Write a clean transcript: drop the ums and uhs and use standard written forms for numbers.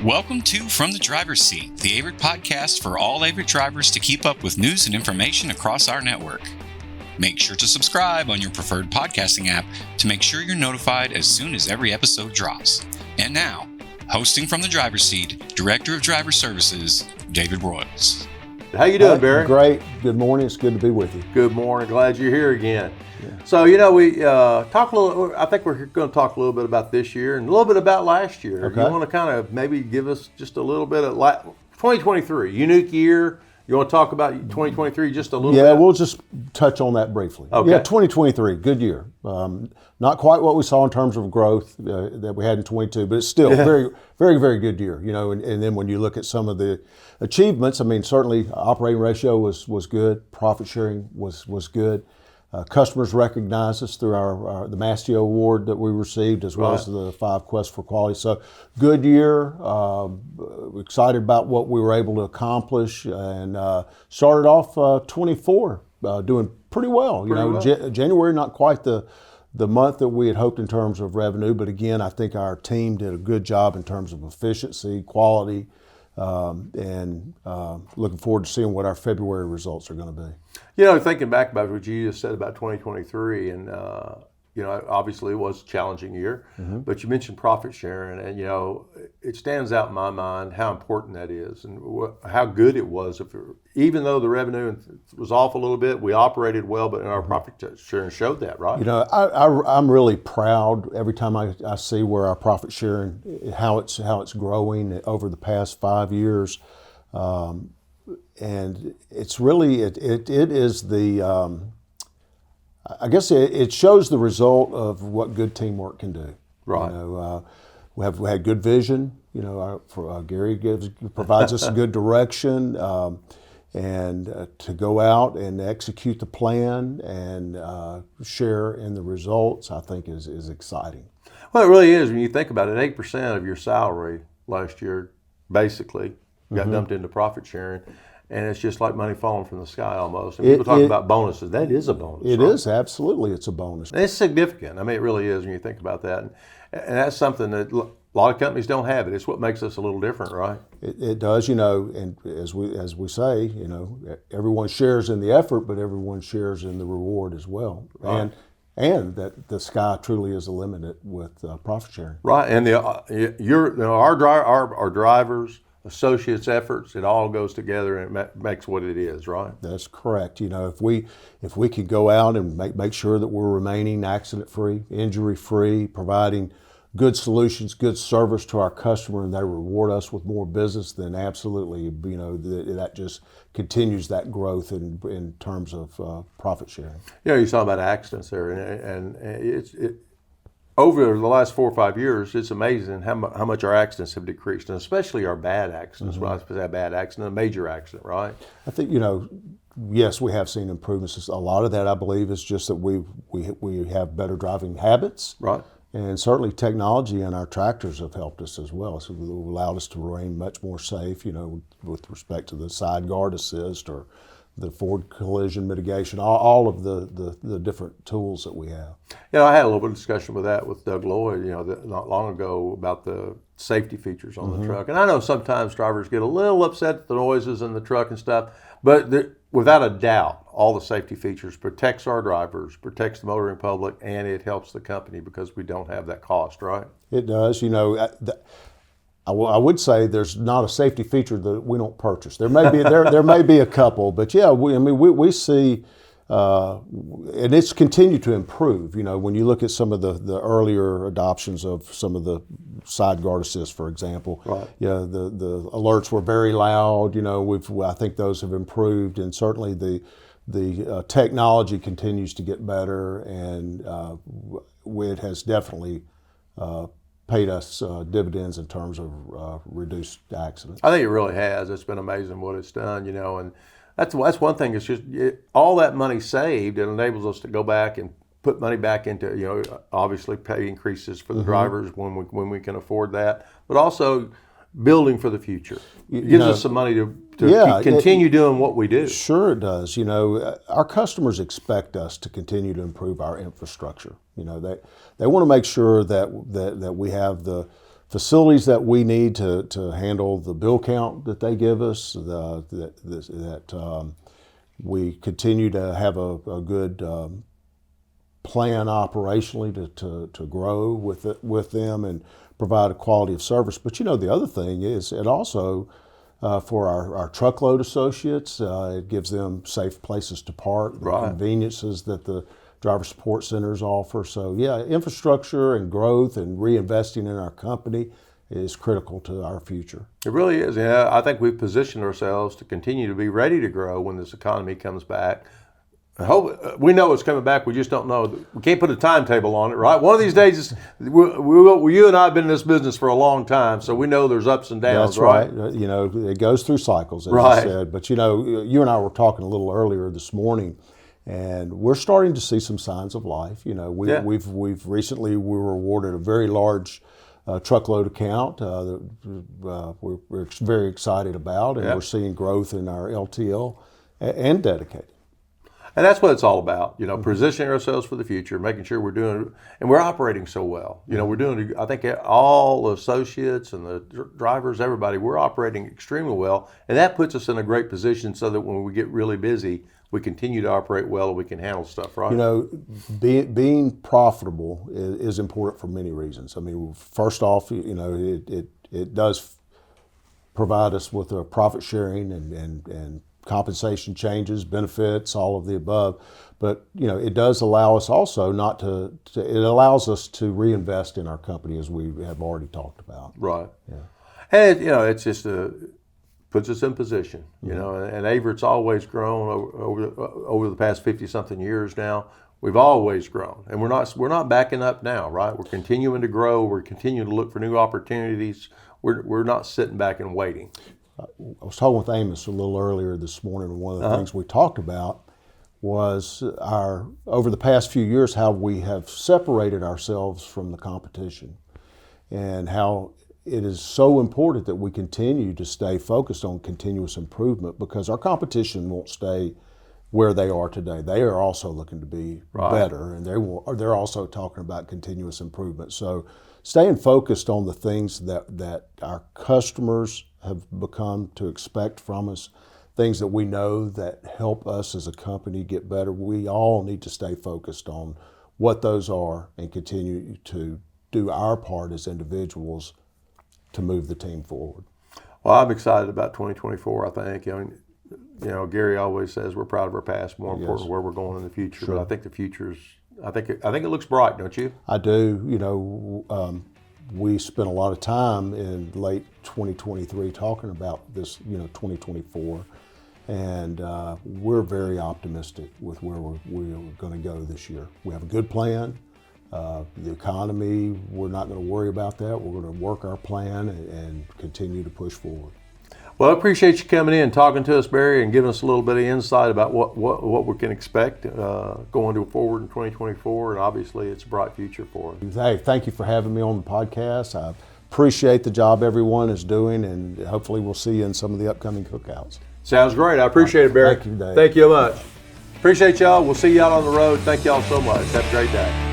Welcome to From the Driver's Seat, the Averitt podcast for all Averitt drivers to keep up with news and information across our network. Make sure to subscribe on your preferred podcasting app to make sure you're notified as soon as every episode drops. And now, hosting from the driver's seat, Director of Driver Services, David Broyles. How you doing, Barry? Great. Good morning. It's good to be with you. Good morning. Glad you're here again. Yeah. So, we talk a little. I think we're going to talk a little bit about this year and a little bit about last year. Okay. You want to kind of maybe give us just a little bit of 2023, unique year. You want to talk about 2023 just a little bit? Yeah, we'll just touch on that briefly. Okay. Yeah, 2023, good year. Not quite what we saw in terms of growth that we had in 22, but it's still very, very, very good year. And then when you look at some of the achievements, certainly operating ratio was good, profit sharing was good. Customers recognize us through the Mastio Award that we received, as well as the 5 Quests for Quality. So, good year. Excited about what we were able to accomplish, and started off 24 doing pretty well. January not quite the month that we had hoped in terms of revenue, but again, I think our team did a good job in terms of efficiency, quality, and looking forward to seeing what our February results are going to be. Thinking back about what you just said about 2023, and obviously it was a challenging year, but you mentioned profit sharing, and it stands out in my mind how important that is, and how good it was. Even though the revenue was off a little bit, we operated well, but in our profit sharing showed that, right? I'm really proud every time I see where our profit sharing, how it's growing over the past 5 years. And it's really, it is the, I guess it shows the result of what good teamwork can do. Right. We had good vision. Gary provides us a good direction, and to go out and execute the plan and share in the results, I think is exciting. Well, it really is when you think about it. 8% of your salary last year basically got dumped into profit sharing. And it's just like money falling from the sky almost. And people talk about bonuses. That is a bonus. It is, absolutely. It's a bonus. And it's significant. It really is when you think about that. And that's something that a lot of companies don't have. It's what makes us a little different, right? It does, and as we say, everyone shares in the effort, but everyone shares in the reward as well. Right. And that the sky truly is the limit with profit sharing. Right. And our drivers, associates' efforts, it all goes together and it makes what it is, right? That's correct. If we could go out and make sure that we're remaining accident-free, injury-free, providing good solutions, good service to our customer, and they reward us with more business, then absolutely, that just continues that growth in terms of profit sharing. You're talking about accidents there, and it's over the last 4 or 5 years, it's amazing how much our accidents have decreased, and especially our bad accidents. When I say a bad accident, a major accident, right? I think, yes, we have seen improvements. A lot of that, I believe, is just that we have better driving habits. Right. And certainly technology and our tractors have helped us as well. So it allowed us to remain much more safe, with respect to the side guard assist or the forward collision mitigation, all of the different tools that we have. I had a little bit of discussion with Doug Lloyd, not long ago about the safety features on the truck. And I know sometimes drivers get a little upset at the noises in the truck and stuff, but without a doubt, all the safety features protects our drivers, protects the motoring public, and it helps the company because we don't have that cost, right? It does. I would say there's not a safety feature that we don't purchase. There may be there may be a couple, but yeah, we see, and it's continued to improve. When you look at some of the earlier adoptions of some of the side guard assist, for example, right. The alerts were very loud. I think those have improved, and certainly the technology continues to get better, and it has definitely paid us dividends in terms of reduced accidents. I think it really has. It's been amazing what it's done, and that's one thing. It's just all that money saved. It enables us to go back and put money back into, obviously pay increases for the drivers when we can afford that, but also building for the future. It gives us some money to continue doing what we do. Sure it does. Our customers expect us to continue to improve our infrastructure. They want to make sure that we have the facilities that we need to handle the bill count that they give us, we continue to have a good plan operationally to grow with them and provide a quality of service. But the other thing is it also, for our truckload associates, it gives them safe places to park, the conveniences that the driver support centers offer. So infrastructure and growth and reinvesting in our company is critical to our future. It really is. Yeah, I think we've positioned ourselves to continue to be ready to grow when this economy comes back. I hope we know it's coming back. We just don't know. We can't put a timetable on it, right? One of these days, you and I have been in this business for a long time, so we know there's ups and downs. That's right. It goes through cycles, as you said. But you and I were talking a little earlier this morning, and we're starting to see some signs of life. We've recently we were awarded a very large truckload account that we're very excited about, and we're seeing growth in our LTL and dedicated. And that's what it's all about, positioning ourselves for the future, making sure we're doing it, and we're operating so well. We're doing, I think all the associates and the drivers, everybody, we're operating extremely well. And that puts us in a great position so that when we get really busy, we continue to operate well and we can handle stuff, right? Being profitable is important for many reasons. I mean, first off, it does provide us with a profit sharing and compensation changes, benefits, all of the above. But, it does allow us also it allows us to reinvest in our company, as we have already talked about. Right. Yeah. And, it's just puts us in position, and Averitt's always grown over the past 50-something years now. We've always grown, and we're not backing up now, right? We're continuing to grow. We're continuing to look for new opportunities. We're not sitting back and waiting. I was talking with Amos a little earlier this morning, and one of the things we talked about was over the past few years, how we have separated ourselves from the competition, and how it is so important that we continue to stay focused on continuous improvement, because our competition won't stay where they are today. They are also looking to be better, and they're also talking about continuous improvement. So staying focused on the things that our customers have become to expect from us, things that we know that help us as a company get better. We all need to stay focused on what those are and continue to do our part as individuals to move the team forward. Well, I'm excited about 2024, I think. Gary always says we're proud of our past, more important where we're going in the future. Sure. But I think the future's, I think it looks bright, don't you? I do. We spent a lot of time in late 2023 talking about this, 2024, and we're very optimistic with where we're going to go this year. We have a good plan. The economy, we're not going to worry about that. We're going to work our plan and continue to push forward. Well, I appreciate you coming in, talking to us, Barry, and giving us a little bit of insight about what we can expect going forward in 2024. And obviously, it's a bright future for us. Hey, thank you for having me on the podcast. I appreciate the job everyone is doing, and hopefully we'll see you in some of the upcoming cookouts. Sounds great. I appreciate it, Barry. Thank you, Dave. Thank you much. Appreciate y'all. We'll see you out on the road. Thank y'all so much. Have a great day.